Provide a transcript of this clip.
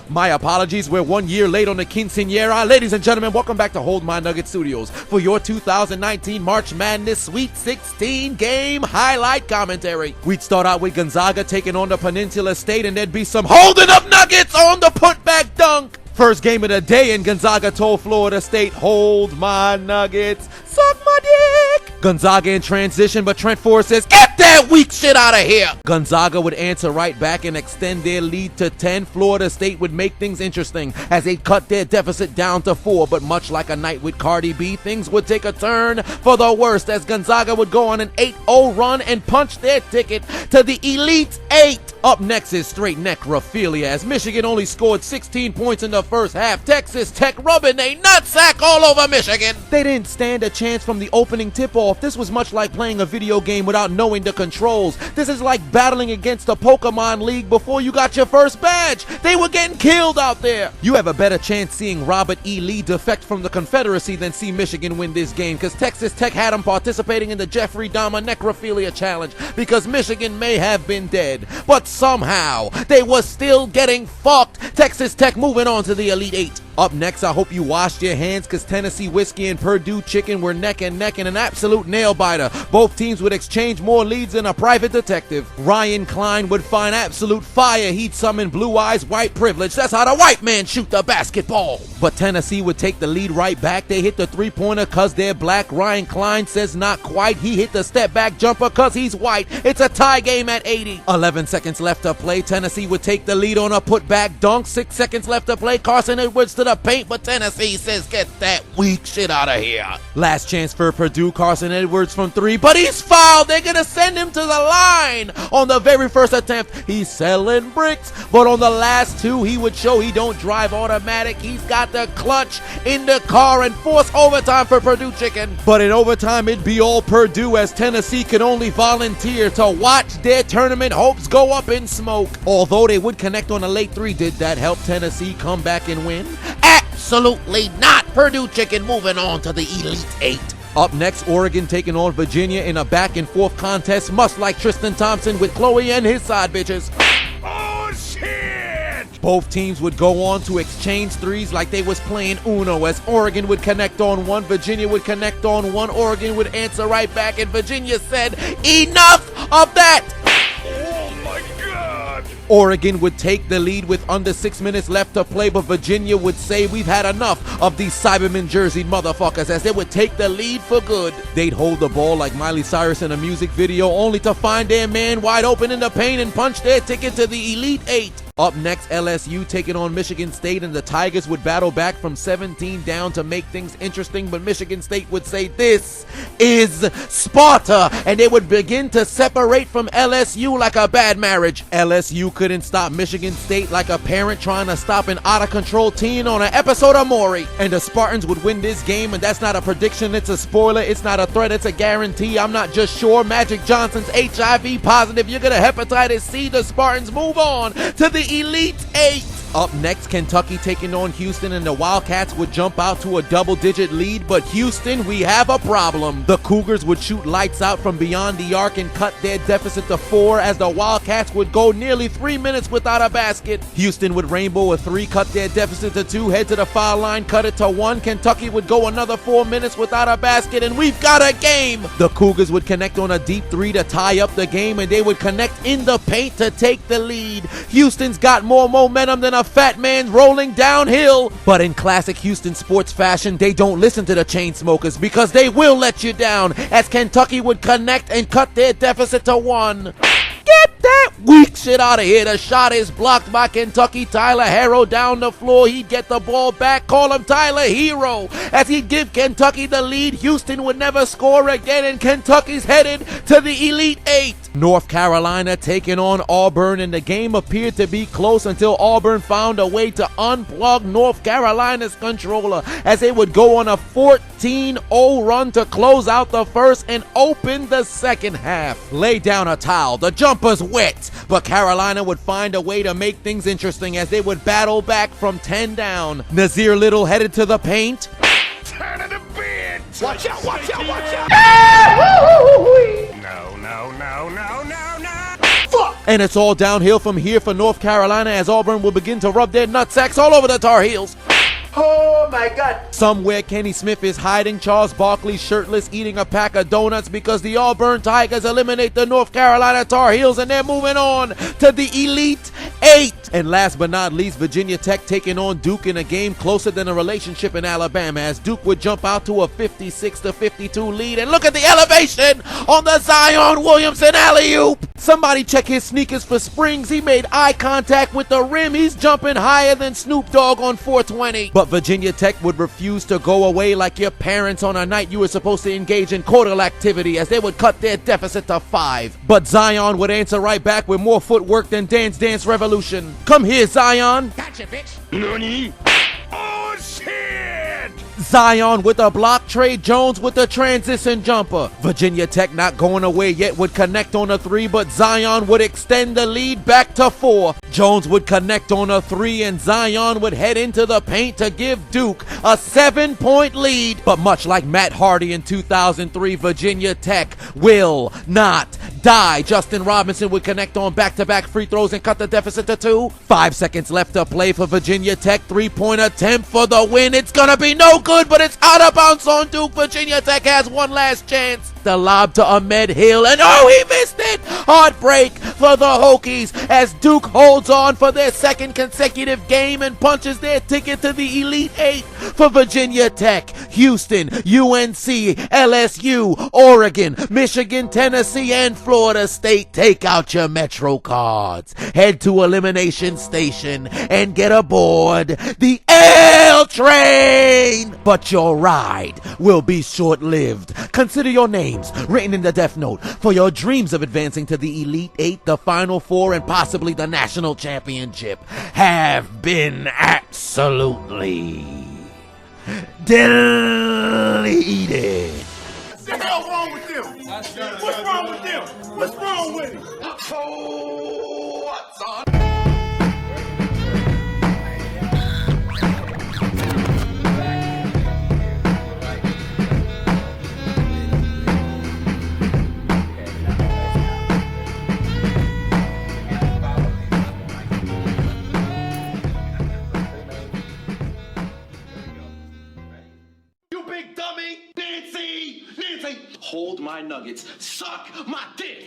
My apologies, we're 1 year late on the quinceañera. Ladies and gentlemen, welcome back to Hold My Nugget Studios for your 2019 March Madness Sweet 16 game highlight commentary. We'd start out with Gonzaga taking on the Peninsula State, and there'd be some holding up Nuggets on the putback dunk. First game of the day, and Gonzaga told Florida State, hold my Nuggets, suck my dick. Gonzaga in transition, but Trent Forrest says, get that weak shit out of here. Gonzaga would answer right back and extend their lead to 10. Florida State would make things interesting as they cut their deficit down to 4, but much like a night with Cardi B, things would take a turn for the worst as Gonzaga would go on an 8-0 run and punch their ticket to the Elite 8. Up next is straight necrophilia as Michigan only scored 16 points in the first half. Texas Tech rubbing a nutsack all over Michigan. They didn't stand a chance from the opening tip-off. This was much like playing a video game without knowing the controls. This is like battling against a Pokemon League before you got your first badge. They were getting killed out there. You have a better chance seeing Robert E. Lee defect from the Confederacy than see Michigan win this game, because Texas Tech had them participating in the Jeffrey Dahmer necrophilia challenge because Michigan may have been dead, but somehow they were still getting fucked. Texas Tech moving on to the Elite 8. Up next, I hope you washed your hands because Tennessee Whiskey and Purdue Chicken were neck and neck in an absolute nail-biter. Both teams would exchange more leads than a private detective. Ryan Klein would find absolute fire. He'd summon blue eyes, white privilege. That's how the white man shoot the basketball. But Tennessee would take the lead right back. They hit the three-pointer because they're black. Ryan Klein says not quite. He hit the step-back jumper because he's white. It's a tie game at 80. 11 seconds left to play. Tennessee would take the lead on a putback dunk. 6 seconds left to play. Carson Edwards to the paint, but Tennessee says, get that weak shit out of here. Last chance for Purdue. Carson Edwards from 3, but he's fouled. They're gonna send him to the line. On the very first attempt, he's selling bricks, but on the last 2, he would show he don't drive automatic. He's got the clutch in the car and force overtime for Purdue Chicken. But in overtime, it'd be all Purdue as Tennessee could only volunteer to watch their tournament hopes go up in smoke. Although they would connect on a late 3, did that help Tennessee come back and win? Absolutely not. Purdue Chicken moving on to the Elite 8. Up next, Oregon taking on Virginia in a back and forth contest, much like Tristan Thompson with Chloe and his side bitches. Oh, shit! Both teams would go on to exchange threes like they was playing Uno, as Oregon would connect on 1, Virginia would connect on 1, Oregon would answer right back, and Virginia said, enough of that! Oregon would take the lead with under 6 minutes left to play, but Virginia would say we've had enough of these Cyberman jerseyed motherfuckers, as they would take the lead for good. They'd hold the ball like Miley Cyrus in a music video, only to find their man wide open in the paint and punch their ticket to the Elite 8. Up next, LSU taking on Michigan State, and the Tigers would battle back from 17 down to make things interesting, but Michigan State would say this is Sparta, and they would begin to separate from LSU like a bad marriage. LSU couldn't stop Michigan State like a parent trying to stop an out-of-control teen on an episode of Maury. And the Spartans would win this game, and that's not a prediction, it's a spoiler, it's not a threat, it's a guarantee. I'm not just sure. Magic Johnson's HIV positive, you're gonna hepatitis C. The Spartans move on to the Elite 8. Up next, Kentucky taking on Houston, and the Wildcats would jump out to a double-digit lead, but Houston, we have a problem. The Cougars would shoot lights out from beyond the arc and cut their deficit to 4, as the Wildcats would go nearly 3 minutes without a basket. Houston would rainbow a 3, cut their deficit to 2, head to the foul line, cut it to 1. Kentucky would go another 4 minutes without a basket, and we've got a game. The Cougars would connect on a deep 3 to tie up the game, and they would connect in the paint to take the lead. Houston's got more momentum than a fat man rolling downhill. But in classic Houston sports fashion, they don't listen to the chain smokers because they will let you down, as Kentucky would connect and cut their deficit to 1. Get that weak shit out of here. The shot is blocked by Kentucky. Tyler Harrow down the floor. He'd get the ball back. Call him Tyler Hero. As he'd give Kentucky the lead, Houston would never score again, and Kentucky's headed to the Elite 8. North Carolina taking on Auburn, and the game appeared to be close until Auburn found a way to unplug North Carolina's controller, as they would go on a 14-0 run to close out the first and open the second half. Lay down a towel. The jumper's wet, but Carolina would find a way to make things interesting as they would battle back from 10 down. Nazir Little headed to the paint. Turn of the bitch! Watch out, watch out, watch out! No, no, no, no, no, no! Fuck! And it's all downhill from here for North Carolina as Auburn will begin to rub their nutsacks all over the Tar Heels. Oh my God. Somewhere Kenny Smith is hiding Charles Barkley shirtless eating a pack of donuts because the Auburn Tigers eliminate the North Carolina Tar Heels and they're moving on to the Elite Eight. And last but not least, Virginia Tech taking on Duke in a game closer than a relationship in Alabama as Duke would jump out to a 56-52 lead. And look at the elevation on the Zion Williamson alley-oop. Somebody check his sneakers for springs. He made eye contact with the rim. He's jumping higher than Snoop Dogg on 420. But Virginia Tech would refuse to go away like your parents on a night you were supposed to engage in cordial activity as they would cut their deficit to 5. But Zion would answer right back with more footwork than Dance Dance Revolution. Come here, Zion. Gotcha, bitch. Nani? Oh, shit! Zion with a block, Trey Jones with a transition jumper. Virginia Tech not going away yet would connect on a 3, but Zion would extend the lead back to 4. Jones would connect on a 3 and Zion would head into the paint to give Duke a 7-point lead. But much like Matt Hardy in 2003, Virginia Tech will not die. Justin Robinson would connect on back-to-back free throws and cut the deficit to 2. 5 seconds left to play for Virginia Tech. 3-point attempt for the win. It's gonna be no good, but it's out of bounds on Duke. Virginia Tech has one last chance. The lob to Ahmed Hill, and oh, he missed it! Heartbreak for the Hokies as Duke holds on for their second consecutive game and punches their ticket to the Elite Eight for Virginia Tech. Houston, UNC, LSU, Oregon, Michigan, Tennessee, and Florida State. Take out your Metro cards. Head to Elimination Station and get aboard the L train. But your ride will be short-lived. Consider your names written in the Death Note for your dreams of advancing to the Elite Eight, the Final Four, and possibly the National Championship have been absolutely deleted. What the hell wrong with them? What's wrong with them? What's wrong with it? Oh, what's on? Hold my nuggets. Suck my dick.